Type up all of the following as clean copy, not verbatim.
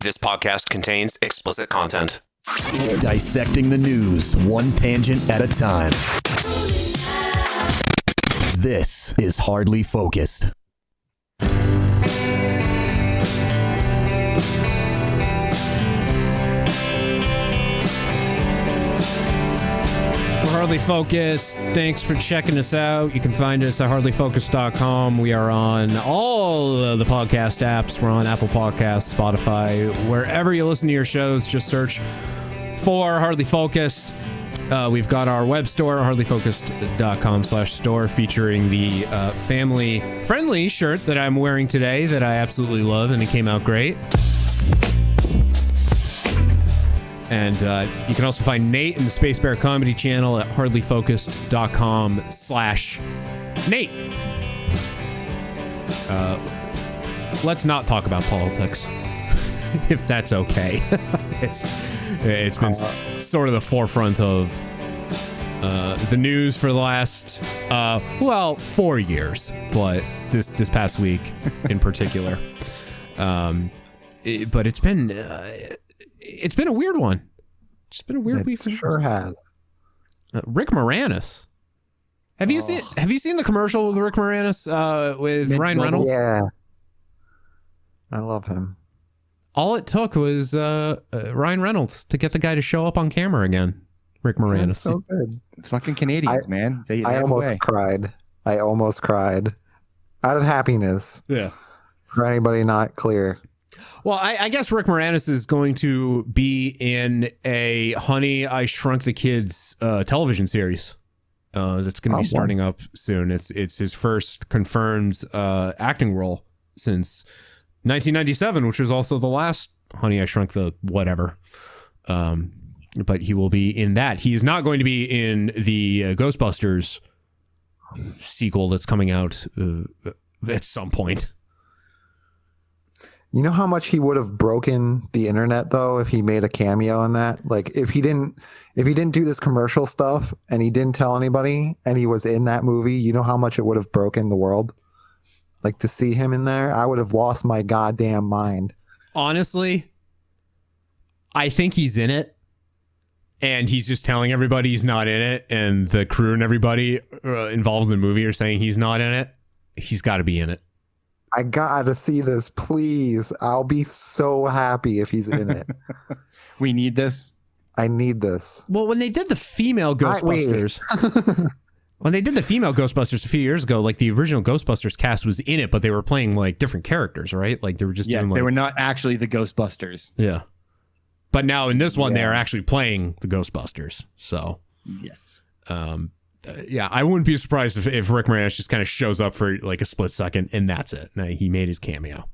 This podcast contains explicit content. Dissecting the news, one tangent at a time. This is Hardly Focused. Hardly Focused. Thanks for checking us out. You can find us at hardlyfocused.com. We are on all of the podcast apps. We're on Apple Podcasts, Spotify, wherever you listen to your shows. Just search for Hardly Focused. We've got our web store, hardlyfocused.com/store, featuring the family-friendly shirt that I'm wearing today that I absolutely love, and it came out great. And you can also find Nate in the Space Bear Comedy channel at hardlyfocused.com/Nate. Let's not talk about politics, if that's okay. It's been sort of the forefront of the news for the last 4 years, but this past week in particular. But it's been a weird one. It's been a weird week. It sure has. Rick Moranis. Have you seen the commercial with Rick Moranis with Ryan Reynolds? Yeah. I love him. All it took was Ryan Reynolds to get the guy to show up on camera again. Rick Moranis. That's so good. Fucking Canadians, man. I almost cried. I almost cried. Out of happiness. Yeah. For anybody not clear. Well, I guess Rick Moranis is going to be in a Honey, I Shrunk the Kids television series that's going to be starting up soon. It's his first confirmed acting role since 1997, which was also the last Honey, I Shrunk the whatever. But he will be in that. He is not going to be in the Ghostbusters sequel that's coming out at some point. You know how much he would have broken the internet though if he made a cameo in that? Like if he didn't do this commercial stuff and he didn't tell anybody and he was in that movie, you know how much it would have broken the world? Like to see him in there, I would have lost my goddamn mind. Honestly, I think he's in it and he's just telling everybody he's not in it, and the crew and everybody involved in the movie are saying he's not in it. He's got to be in it. I gotta see this, please. I'll be so happy if he's in it. We need this. I need this. Well, when they did the female Ghostbusters, when they did the female Ghostbusters a few years ago, like the original Ghostbusters cast was in it, but they were playing like different characters, right? Like they were just doing like, they were not actually the Ghostbusters. Yeah. But now in this one, they are actually playing the Ghostbusters. So yes. Yeah, I wouldn't be surprised if Rick Moranis just kind of shows up for like a split second and that's it. He made his cameo.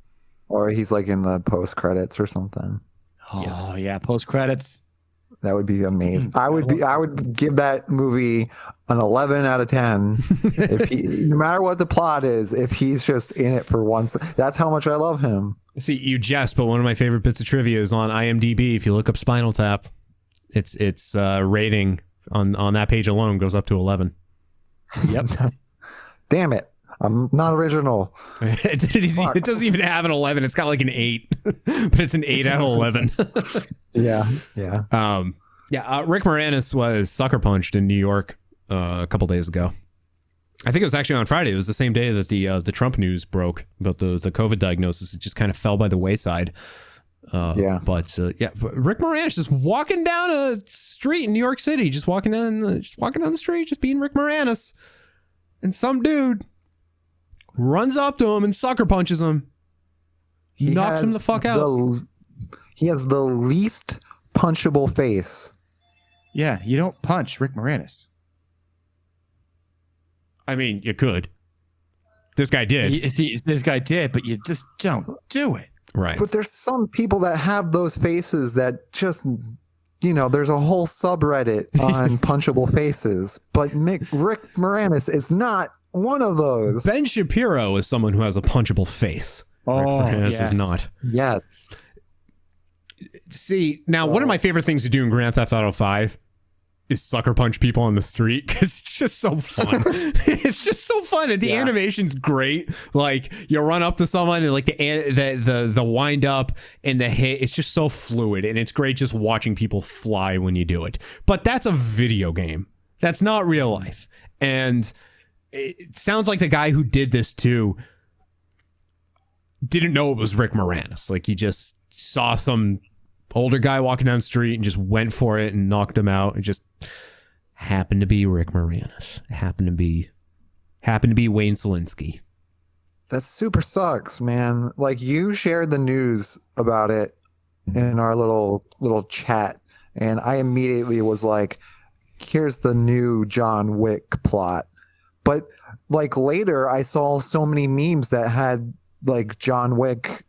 Or he's like in the post credits or something. Oh yeah, post credits. That would be amazing. I would give that movie an 11 out of 10 if no matter what the plot is, if he's just in it for once. That's how much I love him. See, you jest, but one of my favorite bits of trivia is on IMDb. If you look up Spinal Tap, its rating on that page alone goes up to 11. Yep. Damn it. I'm not original. It doesn't even have an 11. It's got like an 8, but it's an 8 out of 11. Yeah. Rick Moranis was sucker punched in New York a couple days ago. I think it was actually on Friday. It was the same day that the Trump news broke about the COVID diagnosis. It just kind of fell by the wayside. But Rick Moranis just walking down a street in New York City, just walking down the street, just being Rick Moranis, and some dude runs up to him and sucker punches him. He knocks him the fuck out. He has the least punchable face. Yeah, you don't punch Rick Moranis. I mean, you could. This guy did. This guy did, but you just don't do it. Right. But there's some people that have those faces that just, there's a whole subreddit on punchable faces. But Rick Moranis is not one of those. Ben Shapiro is someone who has a punchable face. Rick Moranis is not. Yes. See, now one of my favorite things to do in Grand Theft Auto 5 is sucker punch people on the street because it's just so fun. It's just so fun, and the animation's great. Like you run up to someone and like the wind up and the hit, it's just so fluid, and it's great just watching people fly when you do it. But that's a video game. That's not real life, and it sounds like the guy who did this too didn't know it was Rick Moranis. Like he just saw some older guy walking down the street and just went for it and knocked him out. It just happened to be Rick Moranis. It happened to be Wayne Selinsky. That super sucks, man. Like you shared the news about it in our little chat, and I immediately was like, here's the new John Wick plot. But like later I saw so many memes that had like John Wick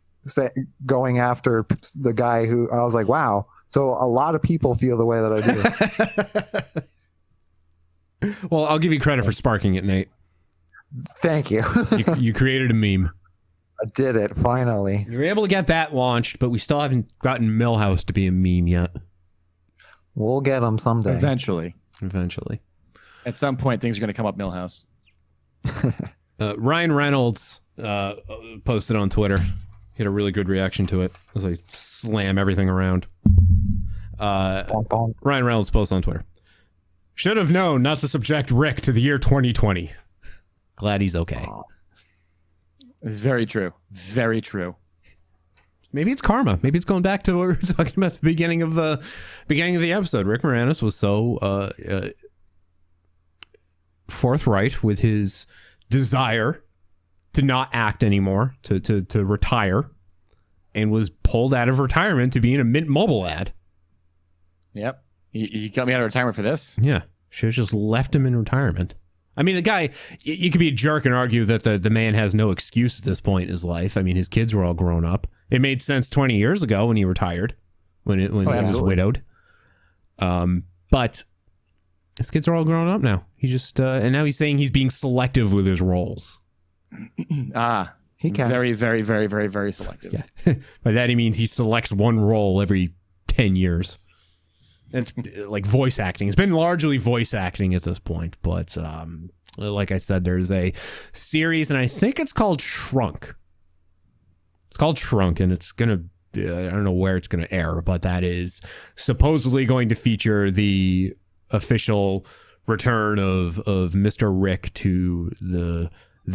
going after the guy who I was like, wow. So a lot of people feel the way that I do. Well, I'll give you credit for sparking it, Nate. Thank you. You created a meme. I did it finally. You were able to get that launched, but we still haven't gotten Millhouse to be a meme yet. We'll get them someday. Eventually. At some point, things are going to come up Millhouse. Ryan Reynolds posted on Twitter. He had a really good reaction to it as I slam everything around. Bonk, bonk. Ryan Reynolds posted on Twitter. Should have known not to subject Rick to the year 2020. Glad he's okay. It's very true. Very true. Maybe it's karma. Maybe it's going back to what we were talking about at the beginning of the episode. Rick Moranis was so forthright with his desire to not act anymore, to retire, and was pulled out of retirement to be in a Mint Mobile ad. Yep. You got me out of retirement for this? Yeah. Should have just left him in retirement. I mean, the guy, you could be a jerk and argue that the man has no excuse at this point in his life. I mean, his kids were all grown up. It made sense 20 years ago when he retired, when he was widowed. But his kids are all grown up now. He just, and now he's saying he's being selective with his roles. He can. Very, very, very, very, very selective. Yeah. By that he means he selects one role every 10 years. It's like voice acting. It's been largely voice acting at this point, but like I said, there's a series, and I think it's called Shrunk. It's called Shrunk, and it's gonna, I don't know where it's gonna air, but that is supposedly going to feature the official return of Mr. Rick to the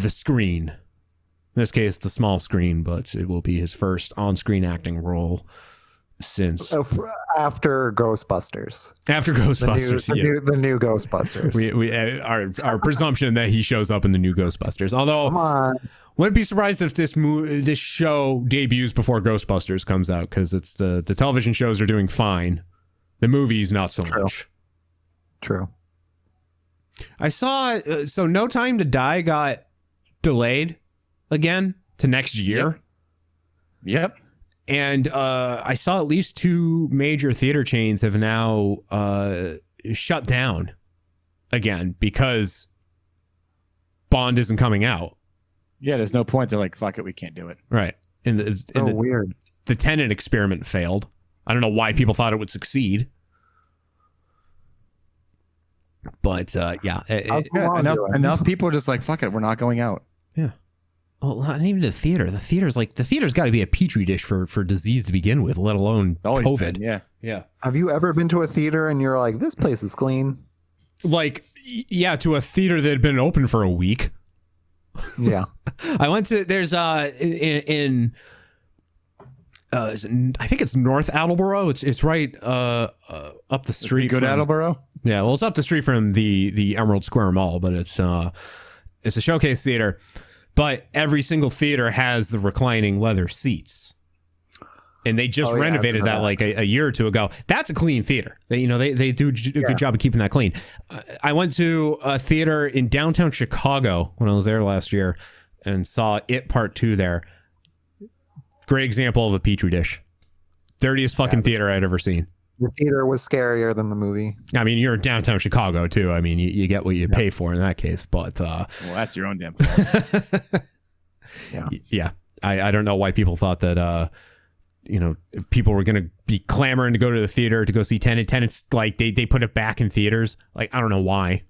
screen. In this case, the small screen, but it will be his first on-screen acting role since after Ghostbusters. After Ghostbusters, the new Ghostbusters. We our presumption that he shows up in the new Ghostbusters. Although, wouldn't be surprised if this show debuts before Ghostbusters comes out, because it's the television shows are doing fine, the movies not so much. True. I saw so No Time to Die got delayed again to next year. Yep. And I saw at least 2 major theater chains have now shut down again because Bond isn't coming out. Yeah, there's no point. They're like, fuck it, we can't do it. Right. And weird. The Tenet experiment failed. I don't know why people thought it would succeed. But yeah. Enough people are just like, fuck it, we're not going out. Yeah. Well, not even the theater. The theater's got to be a petri dish for disease to begin with, let alone Always COVID. been, Yeah. Have you ever been to a theater and you're like, this place is clean? Like, yeah, to a theater that had been open for a week. Yeah. I went to, there's I think it's North Attleboro. It's right up the street. Good Attleboro? Yeah, well, it's up the street from the Emerald Square Mall, but it's a showcase theater. But every single theater has the reclining leather seats. And they just renovated that like a year or two ago. That's a clean theater. They do a good job of keeping that clean. I went to a theater in downtown Chicago when I was there last year and saw It Part 2 there. Great example of a petri dish. Dirtiest fucking theater I'd ever seen. The theater was scarier than the movie. I mean, you're in downtown Chicago too. I mean, you get what you pay for in that case. But well, that's your own damn fault. yeah. I don't know why people thought that people were going to be clamoring to go to the theater to go see Tenet. Tenet's like they put it back in theaters. Like, I don't know why.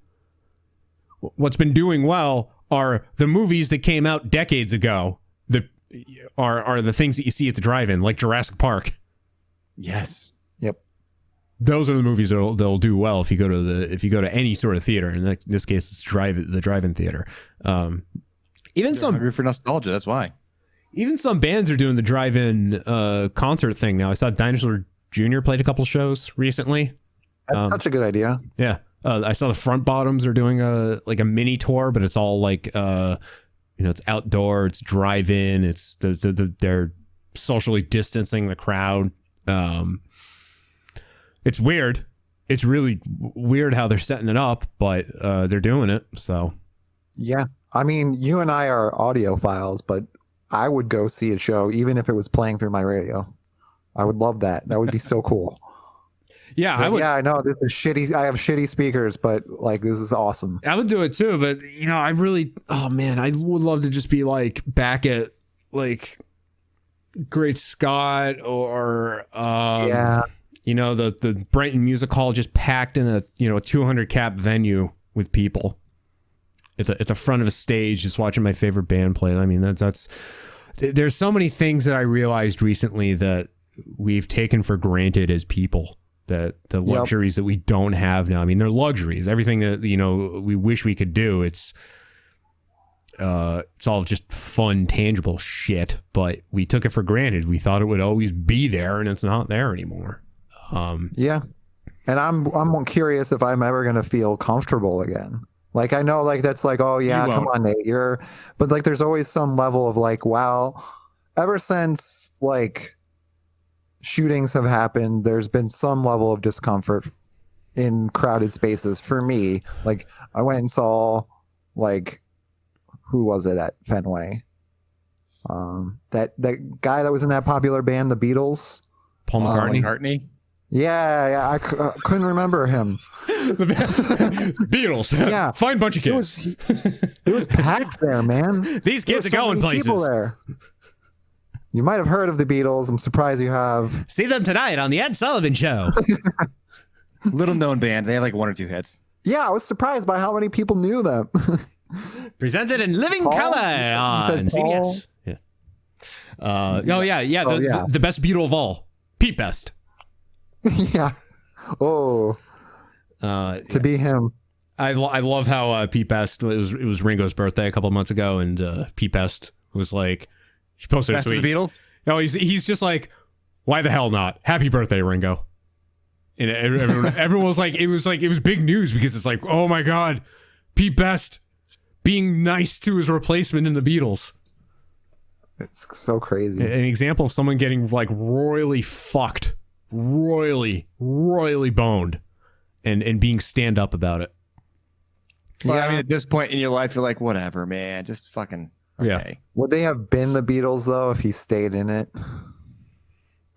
What's been doing well are the movies that came out decades ago that are the things that you see at the drive-in, like Jurassic Park. Yes. Yep. Those are the movies that'll do well if you go to any sort of theater. In this case, it's the drive-in theater. Even some hungry for nostalgia. That's why. Even some bands are doing the drive-in concert thing now. I saw Dinosaur Jr. played a couple shows recently. That's such a good idea. Yeah. I saw the Front Bottoms are doing a mini tour, but it's all like it's outdoor, it's drive-in, it's they're socially distancing the crowd. It's weird. It's really weird how they're setting it up, but they're doing it. So yeah, I mean, you and I are audiophiles, but I would go see a show even if it was playing through my radio. I would love that. That would be so cool. Yeah, but I know this is shitty. I have shitty speakers, but like this is awesome. I would do it too, but I would love to just be like back at like Great Scott or the Brighton Music Hall, just packed in a 200 cap venue with people at the front of a stage, just watching my favorite band play. I mean, that's there's so many things that I realized recently that we've taken for granted as people. That the luxuries that we don't have now. I mean, they're luxuries. Everything that we wish we could do. It's all just fun, tangible shit. But we took it for granted. We thought it would always be there, and it's not there anymore. Yeah, and I'm curious if I'm ever gonna feel comfortable again. Like I know, like that's like, oh yeah, come on, Nate, but like there's always some level of like, wow. Ever since like shootings have happened, there's been some level of discomfort in crowded spaces for me. Like I went and saw like, who was it at Fenway? That guy that was in that popular band, the Beatles. Paul McCartney. Yeah, I couldn't remember him. Beatles. Yeah, fine bunch of kids. It was packed there, man. These kids are going places. People there. You might have heard of the Beatles. I'm surprised you have. See them tonight on the Ed Sullivan Show. Little known band. They have like one or two hits. Yeah, I was surprised by how many people knew them. Presented in living color on CBS. Yeah. The best Beatle of all, Pete Best. Yeah. Oh. To be him. I love how Pete Best. It was Ringo's birthday a couple of months ago, and Pete Best was like, he posted Best a tweet. Of the Beatles? No, he's just like, why the hell not? Happy birthday, Ringo. And everyone was like, it was big news because it's like, oh my God, Pete Best being nice to his replacement in the Beatles. It's so crazy. An example of someone getting like royally fucked, royally boned, and being stand up about it. Well, I mean, at this point in your life, you're like, whatever, man, just fucking. Okay. Yeah. Would they have been the Beatles though if he stayed in it?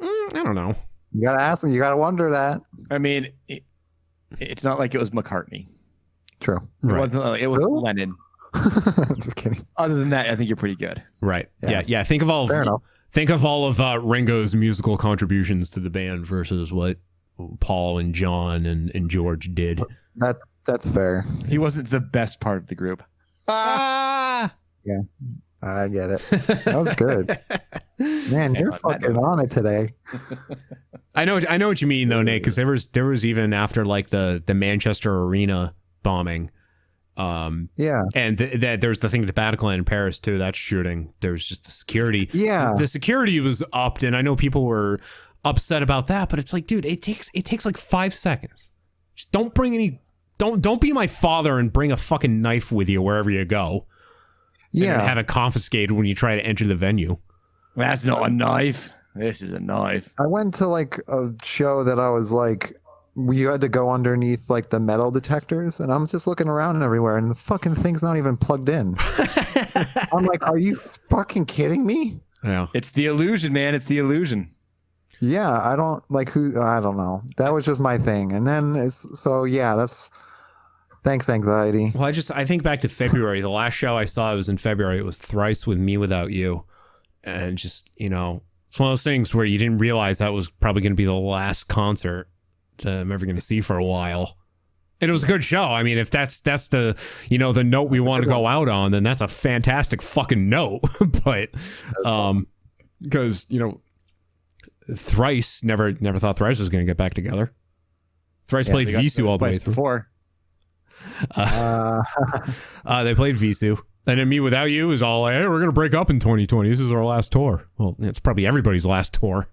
I don't know. You gotta ask him. You gotta wonder that. I mean, it's not like it was McCartney. True. It was Lennon. Just kidding. Other than that, I think you're pretty good. Right. Yeah. Think of all of Ringo's musical contributions to the band versus what Paul and John and George did. That's fair. He wasn't the best part of the group. Yeah, I get it. That was good. Man, you're fucking on it today. I know what you mean though, Nate, because there was even after like the Manchester Arena bombing. And there's the thing at the Bataclan in Paris too. That shooting, there was just the security. Yeah, the security was upped, and I know people were upset about that, but it's like, dude, it takes like 5 seconds. Just don't be my father and bring a fucking knife with you wherever you go. Yeah, and have it confiscated when you try to enter the venue. That's not a knife. This is a knife. I went to like a show that I was like, you had to go underneath like the metal detectors, and I'm just looking around everywhere, and the fucking thing's not even plugged in. I'm like, are you fucking kidding me? Yeah, it's the illusion, man. It's the illusion. Yeah, I don't know. That was just my thing, and then that's. Thanks, anxiety. Well, I think back to February. The last show I saw was in February. It was Thrice with Me Without You. And just, It's one of those things where you didn't realize that was probably going to be the last concert that I'm ever going to see for a while. And it was a good show. I mean, if that's the, the note we want to go out on, then that's a fantastic fucking note. But, because, Thrice never thought Thrice was going to get back together. Thrice played Visu all the way through. Before. They played Visu. And then Me Without You is all like, hey, we're going to break up in 2020. This is our last tour. Well, it's probably everybody's last tour.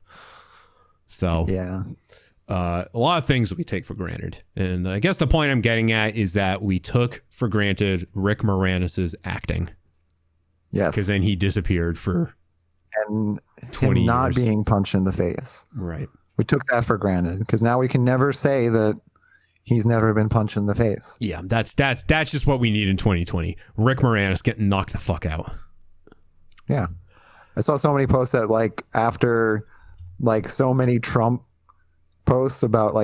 So, yeah. A lot of things that we take for granted. And I guess the point I'm getting at is that we took for granted Rick Moranis' acting. Yes. Because then he disappeared for and 20 him not years. being punched in the face. Right. We took that for granted because now we can never say that he's never been punched in the face. Yeah, that's just what we need in 2020. Rick Moranis getting knocked the fuck out. Yeah. I saw so many posts that after so many Trump posts about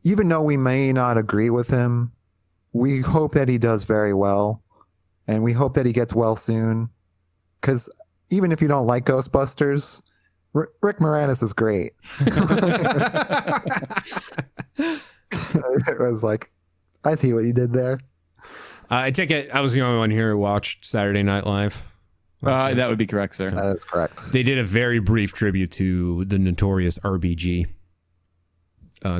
even though we may not agree with him, we hope that he does very well and we hope that he gets well soon. Because even if you don't like Ghostbusters, Rick Moranis is great. It was I see what you did there. I take it I was the only one here who watched Saturday Night Live. That would be correct, sir. That is correct. They did a very brief tribute to the notorious RBG.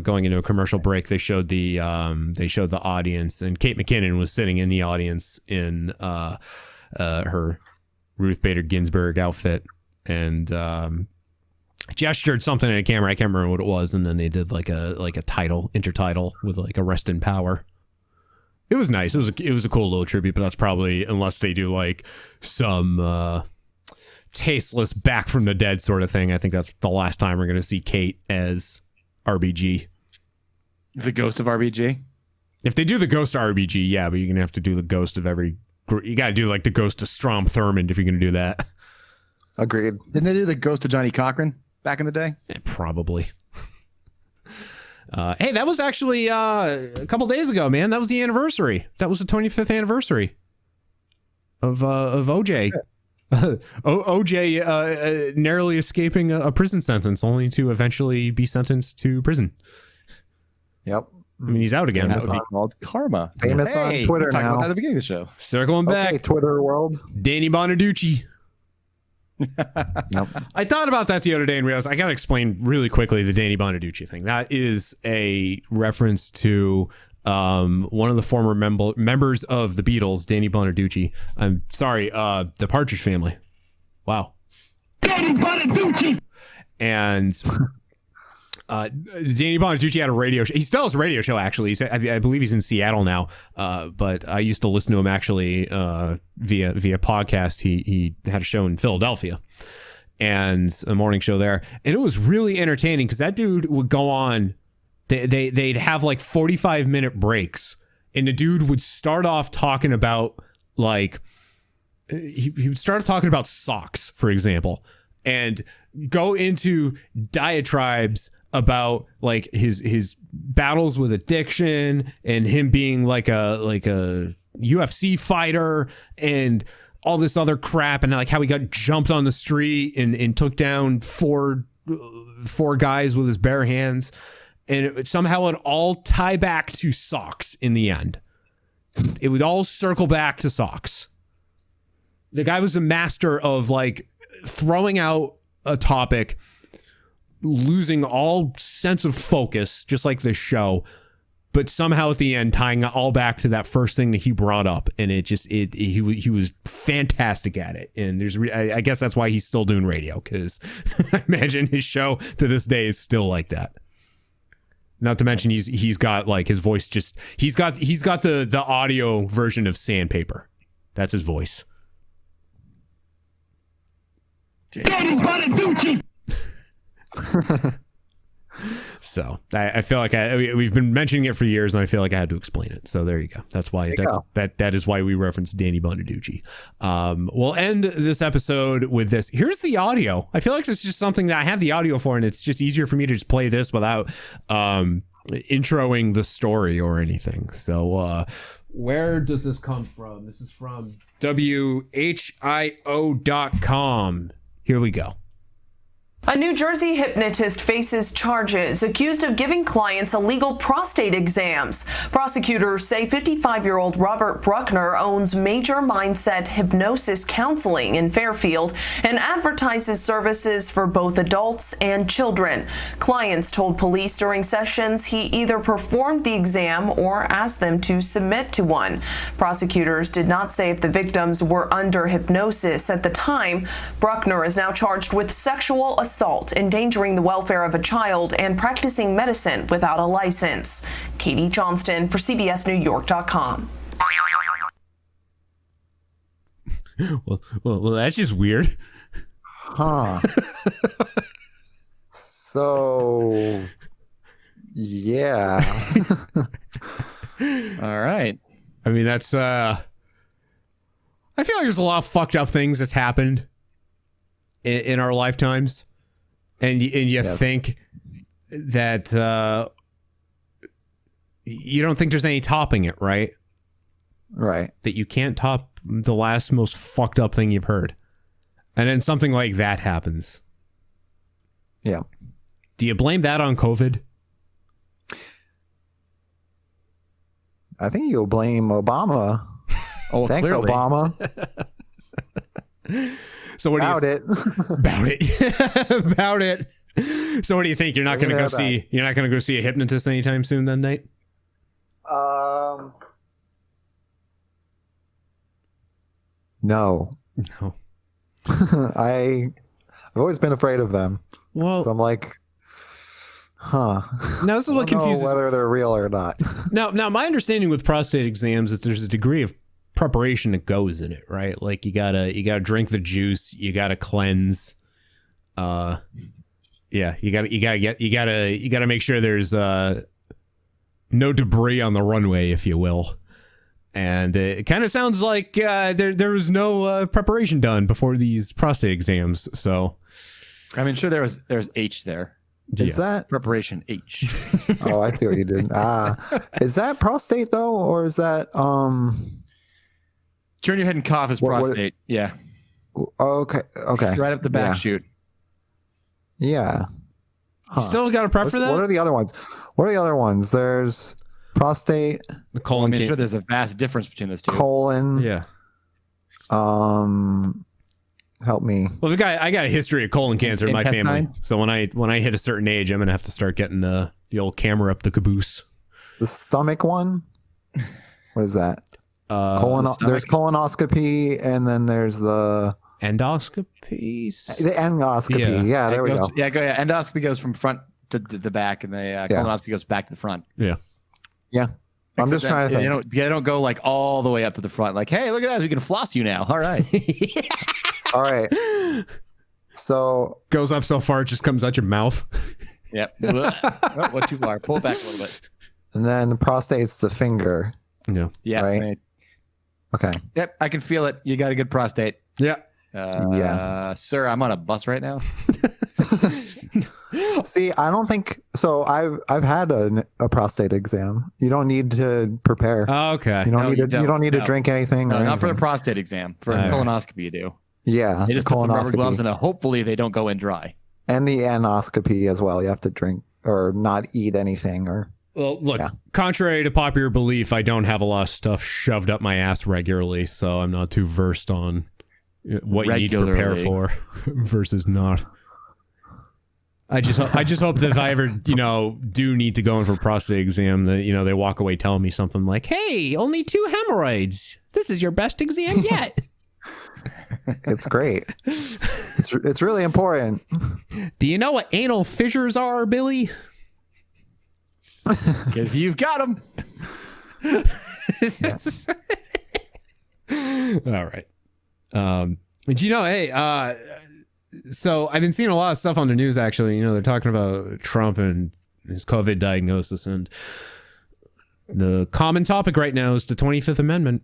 Going into a commercial break, they showed the audience, and Kate McKinnon was sitting in the audience in her Ruth Bader Ginsburg outfit, and gestured something at a camera. I can't remember what it was, and then they did a intertitle with a rest in power. It was nice. It was a cool little tribute, but that's probably, unless they do some tasteless back from the dead sort of thing, I think that's the last time we're going to see Kate as RBG. The ghost of RBG? If they do the ghost of RBG, yeah, but you're going to have to do the ghost of every... You got to do the ghost of Strom Thurmond if you're going to do that. Agreed. Didn't they do the ghost of Johnny Cochran back in the day? Yeah, probably. Hey, that was actually a couple days ago, man. That was the anniversary. That was the 25th anniversary of OJ. OJ narrowly escaping a prison sentence, only to eventually be sentenced to prison. Yep. I mean, he's out again. That would be called karma. Famous on Twitter we talked now. about that at the beginning of the show. Circling back. Okay, Twitter world. Danny Bonaducci. Yep. I thought about that the other day and realized I got to explain really quickly the Danny Bonaducci thing. That is a reference to one of the former members of the Beatles, Danny Bonaducci. I'm sorry, the Partridge Family. Wow. Danny Bonaducci. And Danny Bonaducci had a radio show. He still has a radio show, actually. I believe he's in Seattle now. But I used to listen to him actually via podcast. He had a show in Philadelphia and a morning show there. And it was really entertaining because that dude would go on. They'd have 45-minute breaks. And the dude would start off talking about he would start talking about socks, for example, and go into diatribes about his battles with addiction and him being like a UFC fighter and all this other crap, and how he got jumped on the street and took down four guys with his bare hands, and somehow it all tie back to socks in the end. It would all circle back to socks. The guy was a master of throwing out a topic, losing all sense of focus, just like this show, but somehow at the end tying it all back to that first thing that he brought up, and he was fantastic at it. And I guess that's why he's still doing radio, because I imagine his show to this day is still like that. Not to mention he's got his voice he's got the audio version of Sandpaper. That's his voice. So I feel like we've been mentioning it for years, and I feel like I had to explain it. So there you go. That's why that is why we referenced Danny Bonaducci. We'll end this episode with this. Here's the audio. I feel like it's just something that I have the audio for, and it's just easier for me to just play this without introing the story or anything. So where does this come from? This is from WHIO.com. Here we go. A New Jersey hypnotist faces charges accused of giving clients illegal prostate exams. Prosecutors say 55-year-old Robert Bruckner owns Major Mindset Hypnosis Counseling in Fairfield and advertises services for both adults and children. Clients told police during sessions he either performed the exam or asked them to submit to one. Prosecutors did not say if the victims were under hypnosis at the time. Bruckner is now charged with sexual assault, endangering the welfare of a child, and practicing medicine without a license. Katie Johnston for CBSNewYork.com. Well, that's just weird. Huh. So, yeah. All right. I mean, that's I feel like there's a lot of fucked up things that's happened in our lifetimes, and you think that you don't think there's any topping it, right? Right. That you can't top the last most fucked up thing you've heard, and then something like that happens. Yeah. Do you blame that on COVID? I think you'll blame Obama. Oh, Thanks, clearly. Obama. So what About do you it. about it about it? So what do you think? You're not going to go About see? You're not going to go see a hypnotist anytime soon, then, Nate? No. No. I've always been afraid of them. Well, So I'm like, huh. now this is what I don't know confuses. whether they're real or not. Now, my understanding with prostate exams is there's a degree of preparation that goes in it, right? Like you gotta drink the juice, you gotta cleanse. Yeah, you gotta make sure there's no debris on the runway, if you will. And it kind of sounds like there was no preparation done before these prostate exams. So, I mean, sure, there's H there. Is that? Preparation H. Oh, I see what you did. Is that prostate though, or is that Turn your head and cough is What- prostate. Yeah. Okay. Okay. Right up the back Yeah. chute. Yeah. you still got to prep for that. What are the other ones? What are the other ones? There's prostate, The I colon mean, can- sure, there's a vast difference between those two. colon. yeah. Help me. Well, I got a history of colon cancer in my family. Intestines? So when I hit a certain age, I'm gonna have to start getting the old camera up the caboose. The stomach one. What is that? stomach? There's colonoscopy, and then there's the Endoscopies. endoscopy. Yeah, there we go. Yeah, endoscopy goes from front to the back, and the colonoscopy goes back to the front. Yeah. Yeah. I'm just trying to think. They don't go like all the way up to the front. Like, hey, look at that, we can floss you now. All right. All right. So Goes up so far it just comes out your mouth. Yep. Oh, went too far. Pull it back a little bit. and then the prostate's the finger. Yeah. Yeah. Right. Okay. Yep. I can feel it. You got a good prostate. Yeah. Yeah. Sir, I'm on a bus right now. See, I don't think so. I've had a prostate exam. You don't need to prepare. Okay. You don't No, need you to. You don't need to no. drink anything. No, or not for the anything. prostate exam. For a All right. colonoscopy, you do. Yeah, They the just put some rubber colonoscopy gloves in, and hopefully they don't go in dry. and the anoscopy as well. You have to drink or not eat anything or. Well, look, Yeah. contrary to popular belief, I don't have a lot of stuff shoved up my ass regularly, so I'm not too versed on what you need to prepare Regularly. for versus not. I just hope that if I ever, do need to go in for a prostate exam, that, they walk away telling me something like, "Hey, only 2 hemorrhoids. This is your best exam yet." It's great. it's really important. Do you know what anal fissures are, Billy? Because you've got them. All right. But hey, so I've been seeing a lot of stuff on the news, actually. They're talking about Trump and his COVID diagnosis, and the common topic right now is the 25th Amendment.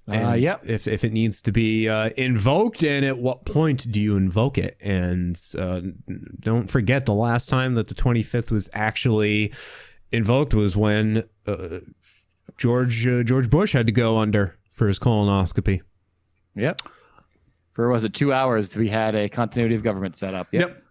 And Yep. if it needs to be invoked, and at what point do you invoke it? And don't forget, the last time that the 25th was actually invoked was when George Bush had to go under for his colonoscopy. Yep. For was it 2 hours? We had a continuity of government set up. Yep.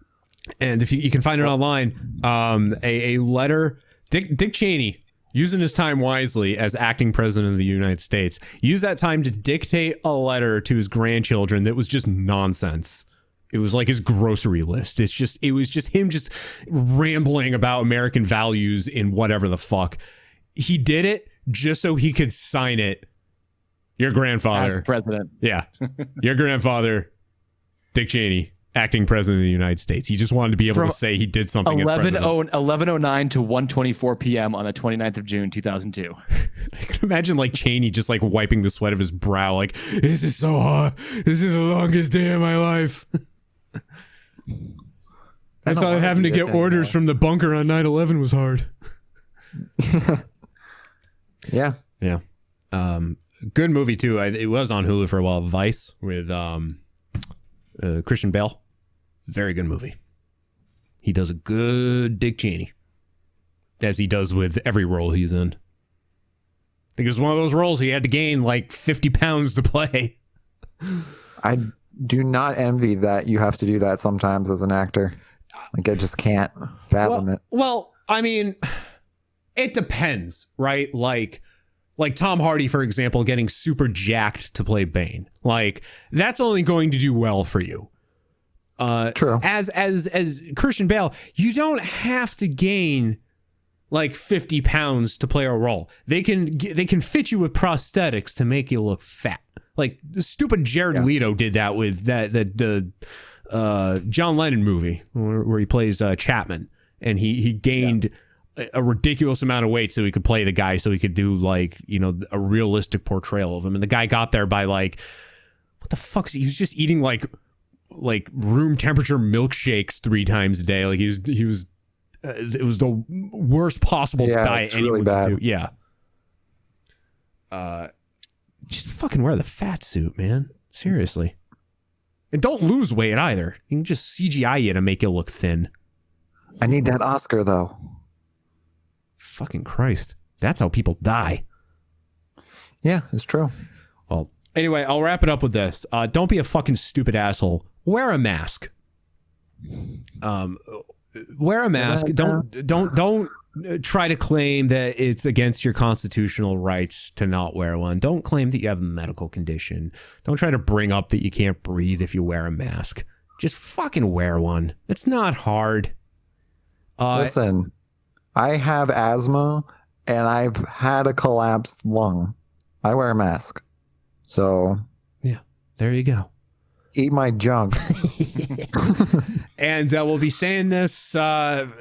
And if you can find it online, a letter, Dick Cheney, using his time wisely as acting president of the United States, used that time to dictate a letter to his grandchildren that was just nonsense. It was like his grocery list. It was just him just rambling about American values in whatever the fuck. He did it just so he could sign it. Your grandfather. As president. Yeah. Your grandfather, Dick Cheney, acting president of the United States. He just wanted to be able to say he did something. 11:09 to 1:24 p.m. on the 29th of June, 2002. I can imagine like Cheney just like wiping the sweat of his brow. Like, this is so hot. This is the longest day of my life. I thought having to get orders from the bunker on 9/11 was hard. Yeah. Yeah. Good movie too. It was on Hulu for a while. Vice with Christian Bale. Very good movie. He does a good Dick Cheney, as he does with every role he's in. I think it was one of those roles he had to gain like 50 pounds to play. I do not envy that you have to do that sometimes as an actor. Like, I just can't fathom it. Well, I mean, it depends, right? Like Tom Hardy, for example, getting super jacked to play Bane. Like, that's only going to do well for you. True. As Christian Bale, you don't have to gain like 50 pounds to play a role. They can fit you with prosthetics to make you look fat. Like the stupid Jared Leto did that with the John Lennon movie where he plays Chapman, and he gained a ridiculous amount of weight so he could play the guy, so he could do like, you know, a realistic portrayal of him. And the guy got there by like, what the fuck? He was just eating like room temperature milkshakes 3 times a day. Like he was it was the worst possible diet anyone could do. Yeah. Just fucking wear the fat suit, man. Seriously. And don't lose weight either. You can just CGI you to make you look thin. I need that Oscar though. Fucking Christ. That's how people die. Yeah, it's true. Well, anyway, I'll wrap it up with this. Don't be a fucking stupid asshole. Wear a mask. Wear a mask. Don't try to claim that it's against your constitutional rights to not wear one. Don't claim that you have a medical condition. Don't try to bring up that you can't breathe if you wear a mask. Just fucking wear one. It's not hard. Listen, I have asthma and I've had a collapsed lung. I wear a mask. So yeah, there you go. Eat my junk. And we'll be saying this in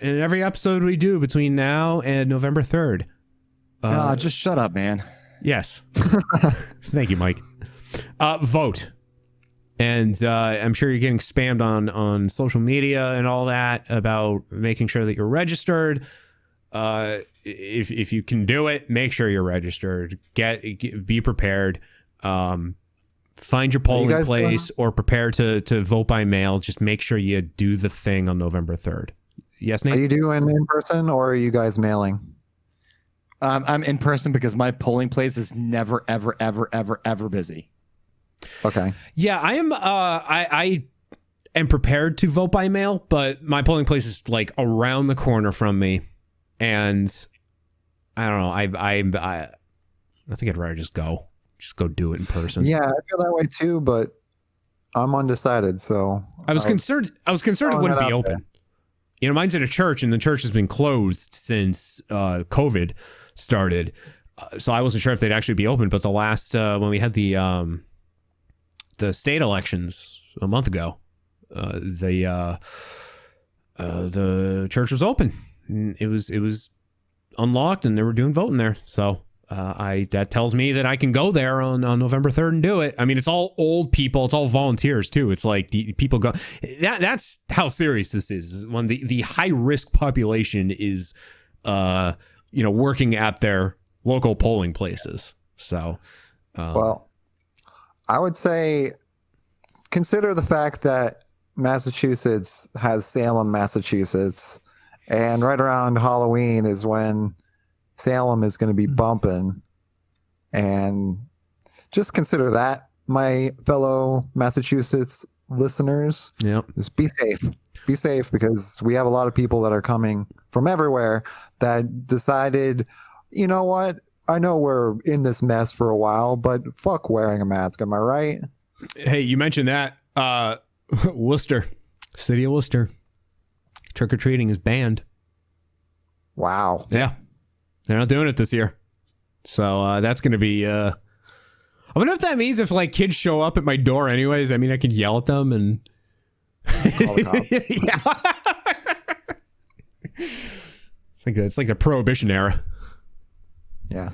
every episode we do between now and November 3rd. Just shut up, man. Yes. Thank you, Mike. Vote. And I'm sure you're getting spammed on social media and all that about making sure that you're registered. If you can do it, make sure you're registered. Be prepared. Find your polling place or prepare to vote by mail. Just make sure you do the thing on November 3rd. Yes, Nate? Are you doing in person or are you guys mailing? I'm in person because my polling place is never, ever, ever, ever, ever busy. Okay. Yeah, I am. I am prepared to vote by mail, but my polling place is like around the corner from me, and I don't know. I think I'd rather just go do it in person. Yeah, I feel that way too, but I'm undecided. So I was concerned it wouldn't be open. There. You know, mine's at a church, and the church has been closed since COVID started, so I wasn't sure if they'd actually be open. But the last when we had the state elections a month ago, the church was open. It was unlocked, and they were doing voting there. So that tells me that I can go there on November 3rd and do it. I mean, it's all old people. It's all volunteers too. It's like the people go. That's how serious this is. When the high risk population is, working at their local polling places. So, well, I would say consider the fact that Massachusetts has Salem, Massachusetts, and right around Halloween is when Salem is going to be bumping, and just consider that my fellow Massachusetts listeners, Yep. just be safe. Be safe, because we have a lot of people that are coming from everywhere that decided, you know what? I know we're in this mess for a while, but fuck wearing a mask. Am I right? Hey, you mentioned that. Worcester, city of Worcester. Trick-or-treating is banned. Wow. Yeah. They're not doing it this year. So that's going to be... I wonder if that means if like kids show up at my door anyways, I mean, I can yell at them and... Call the cops. Yeah. It's like the Prohibition era. Yeah.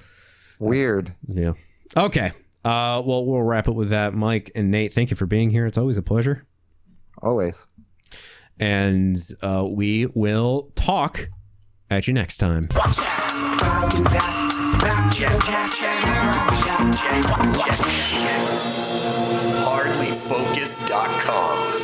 Weird. Yeah. Okay. Well, we'll wrap it with that. Mike and Nate, thank you for being here. It's always a pleasure. Always. And we will talk at you next time. Hardlyfocused.com